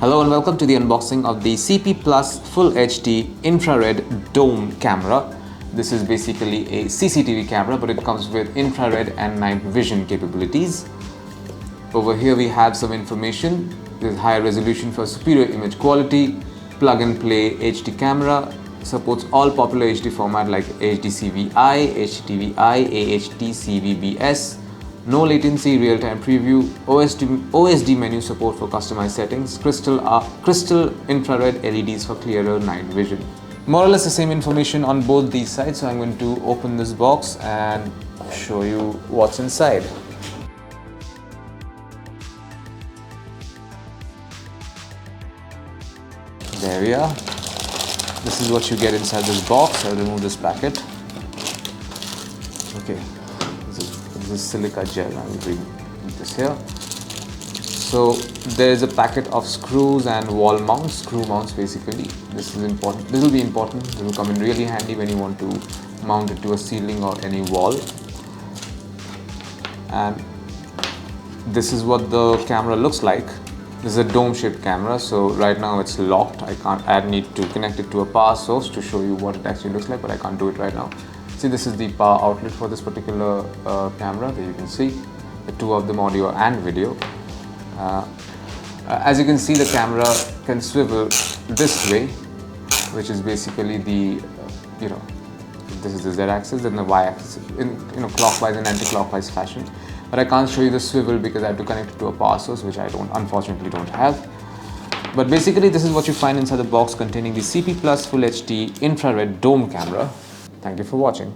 Hello and welcome to the unboxing of the CP Plus Full HD Infrared Dome camera. This is basically a CCTV camera, but it comes with infrared and night vision capabilities. Over here we have some information. There's higher resolution for superior image quality, plug and play HD camera, supports all popular HD format like HDCVI, HDTVI, HDCVBS, no latency, real-time preview, OSD menu support for customized settings, crystal infrared LEDs for clearer night vision. More or less the same information on both these sides, so I'm going to open this box and show you what's inside. There we are. This is what you get inside this box. I'll remove this packet. Okay. This is silica gel. I will remove this here. So there is a packet of screws and wall mounts, screw mounts basically. This is important. This will be important. It will come in really handy when you want to mount it to a ceiling or any wall. And this is what the camera looks like. This is a dome-shaped camera, so right now it's locked. I need to connect it to a power source to show you what it actually looks like, but I can't do it right now. See, this is the power outlet for this particular camera. There you can see the two of them, audio and video. As you can see, the camera can swivel this way, which is basically the, this is the Z-axis and the Y-axis in clockwise and anti-clockwise fashion. But I can't show you the swivel because I have to connect it to a power source, which I unfortunately don't have. But basically, this is what you find inside the box containing the CP Plus Full HD Infrared Dome camera. Thank you for watching.